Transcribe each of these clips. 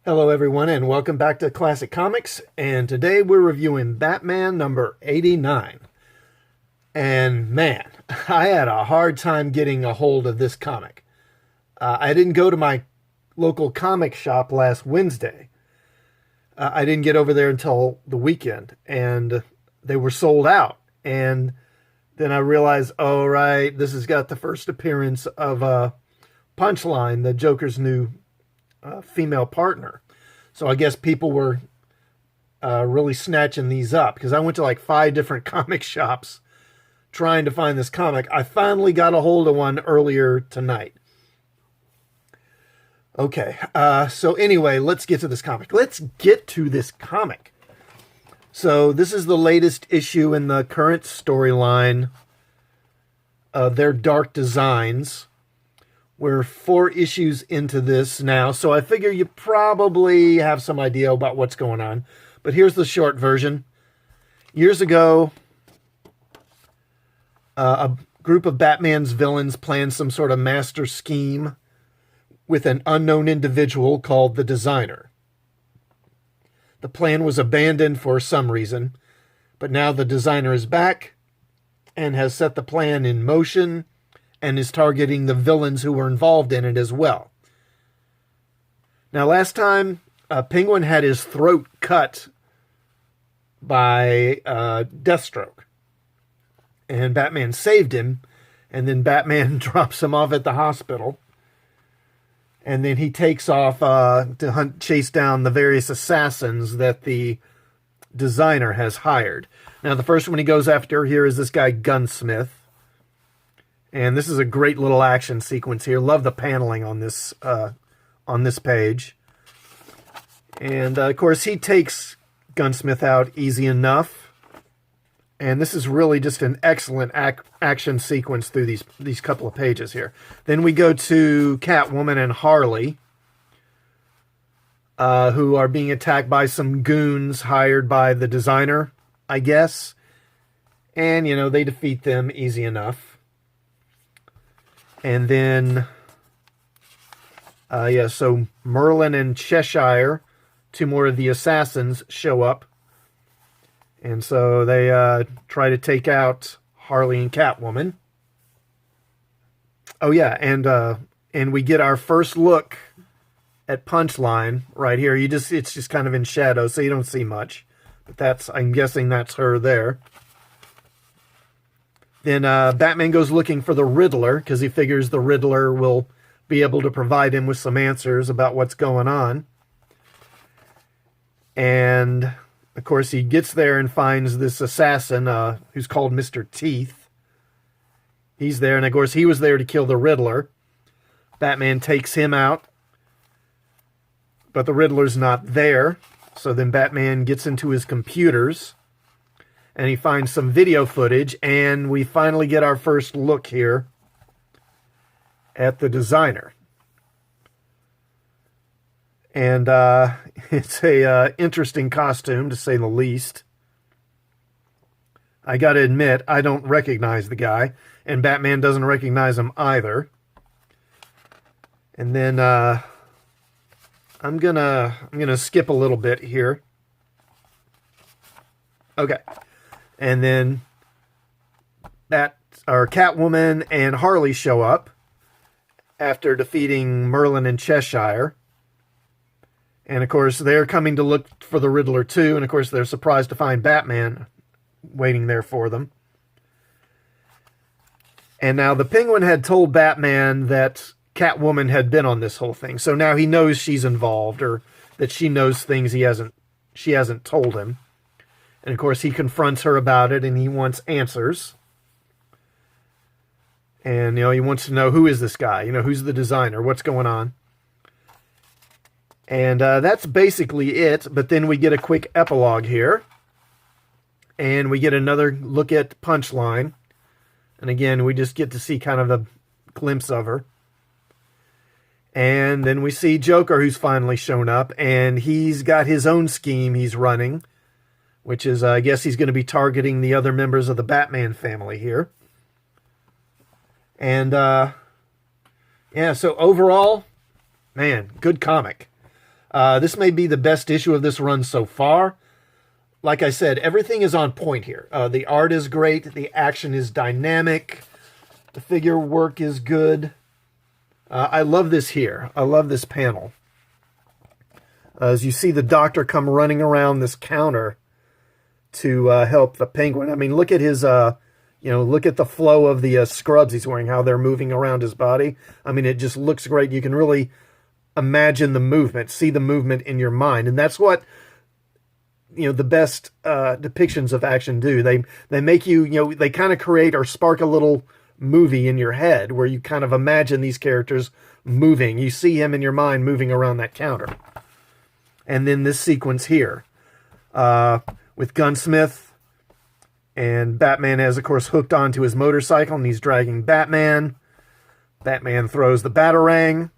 Hello everyone and welcome back to Classic Comics, and today we're reviewing Batman number 89. And man, I had a hard time getting a hold of this comic. I didn't go to my local comic shop last Wednesday. I didn't get over there until the weekend, and they were sold out. And then I realized, oh right, this has got the first appearance of Punchline, the Joker's new female partner. So I guess people were really snatching these up, because I went to like 5 different comic shops trying to find this comic. I finally got a hold of one earlier tonight. Okay, so anyway, let's get to this comic. So this is the latest issue in the current storyline of their Dark Designs. We're 4 issues into this now, so I figure you probably have some idea about what's going on. But here's the short version. Years ago, a group of Batman's villains planned some sort of master scheme with an unknown individual called the Designer. The plan was abandoned for some reason, but now the Designer is back and has set the plan in motion and is targeting the villains who were involved in it as well. Now, last time, Penguin had his throat cut by Deathstroke, and Batman saved him, and then Batman drops him off at the hospital, and then he takes off to chase down the various assassins that the Designer has hired. Now, the first one he goes after here is this guy, Gunsmith. And this is a great little action sequence here. Love the paneling on this page. And, of course, he takes Gunsmith out easy enough. And this is really just an excellent action sequence through these couple of pages here. Then we go to Catwoman and Harley, who are being attacked by some goons hired by the Designer, I guess. And, you know, they defeat them easy enough. And then, so Merlin and Cheshire, 2 more of the assassins, show up. And so they try to take out Harley and Catwoman. Oh yeah, and we get our first look at Punchline right here. It's just kind of in shadow, so you don't see much. But I'm guessing that's her there. Then Batman goes looking for the Riddler, because he figures the Riddler will be able to provide him with some answers about what's going on. And, of course, he gets there and finds this assassin who's called Mr. Teeth. He's there, and, of course, he was there to kill the Riddler. Batman takes him out, but the Riddler's not there. So then Batman gets into his computers, and he finds some video footage, and we finally get our first look here at the Designer. And it's a interesting costume, to say the least. I gotta admit, I don't recognize the guy, and Batman doesn't recognize him either. And then I'm gonna skip a little bit here. Okay. And then Catwoman and Harley show up after defeating Merlin and Cheshire. And, of course, they're coming to look for the Riddler, too. And, of course, they're surprised to find Batman waiting there for them. And now the Penguin had told Batman that Catwoman had been on this whole thing. So now he knows she's involved, or that she knows things she hasn't told him. And, of course, he confronts her about it, and he wants answers. And, he wants to know, who is this guy? Who's the Designer? What's going on? And that's basically it. But then we get a quick epilogue here. And we get another look at Punchline. And, again, we just get to see kind of a glimpse of her. And then we see Joker, who's finally shown up. And he's got his own scheme he's running, which is, I guess he's going to be targeting the other members of the Batman family here. And, yeah, so overall, man, good comic. This may be the best issue of this run so far. Like I said, everything is on point here. The art is great. The action is dynamic. The figure work is good. I love this here. I love this panel. As you see the doctor come running around this counter to help the Penguin. I mean, look at his, look at the flow of the scrubs he's wearing, how they're moving around his body. I mean, it just looks great. You can really imagine the movement, see the movement in your mind. And that's what, the best depictions of action do. They make you, they kind of create or spark a little movie in your head where you kind of imagine these characters moving. You see him in your mind moving around that counter. And then this sequence here with Gunsmith, and Batman has, of course, hooked onto his motorcycle, and he's dragging Batman. Batman throws the Batarang,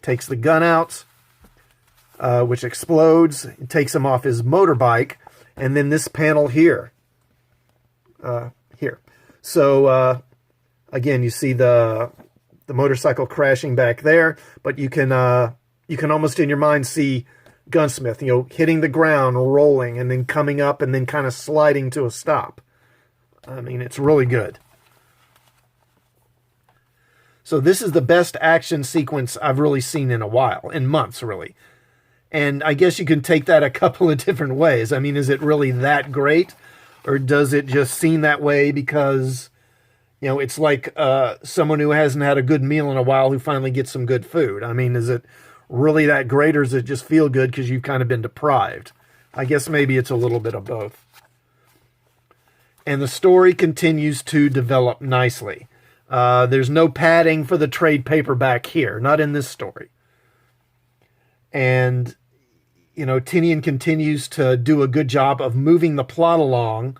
takes the gun out, which explodes, takes him off his motorbike, and then this panel here. Here. So, again, you see the motorcycle crashing back there, but you can almost in your mind see Gunsmith, hitting the ground, rolling, and then coming up and then kind of sliding to a stop. I mean, it's really good. So this is the best action sequence I've really seen in a while, in months, really. And I guess you can take that a couple of different ways. I mean, is it really that great? Or does it just seem that way because, it's like someone who hasn't had a good meal in a while who finally gets some good food? I mean, is it really that great, or does it just feel good because you've kind of been deprived? I guess maybe it's a little bit of both. And the story continues to develop nicely. There's no padding for the trade paperback here, not in this story. And, Tinian continues to do a good job of moving the plot along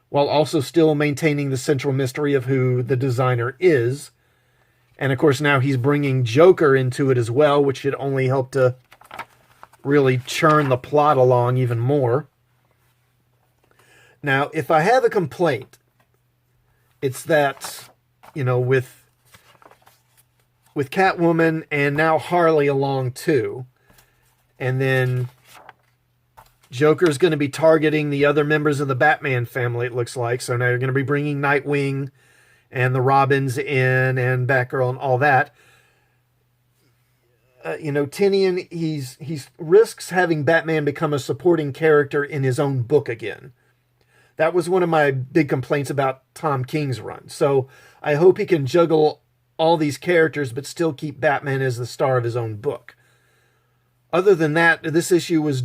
while also still maintaining the central mystery of who the designer is. And, of course, now he's bringing Joker into it as well, which should only help to really churn the plot along even more. Now, if I have a complaint, it's that, with Catwoman and now Harley along too, and then Joker's going to be targeting the other members of the Batman family, it looks like. So now you're going to be bringing Nightwing and the Robins in, and Batgirl and all that. Tinian, he risks having Batman become a supporting character in his own book again. That was one of my big complaints about Tom King's run. So I hope he can juggle all these characters, but still keep Batman as the star of his own book. Other than that, this issue was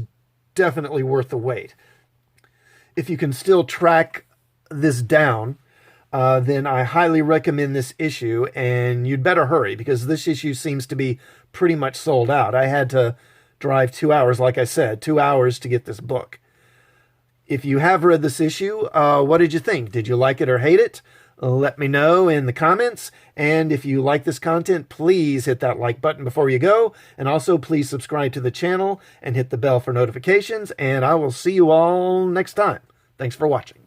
definitely worth the wait. If you can still track this down, then I highly recommend this issue, and you'd better hurry because this issue seems to be pretty much sold out. I had to drive 2 hours, like I said, 2 hours to get this book. If you have read this issue, what did you think? Did you like it or hate it? Let me know in the comments. And if you like this content, please hit that like button before you go. And also, please subscribe to the channel and hit the bell for notifications. And I will see you all next time. Thanks for watching.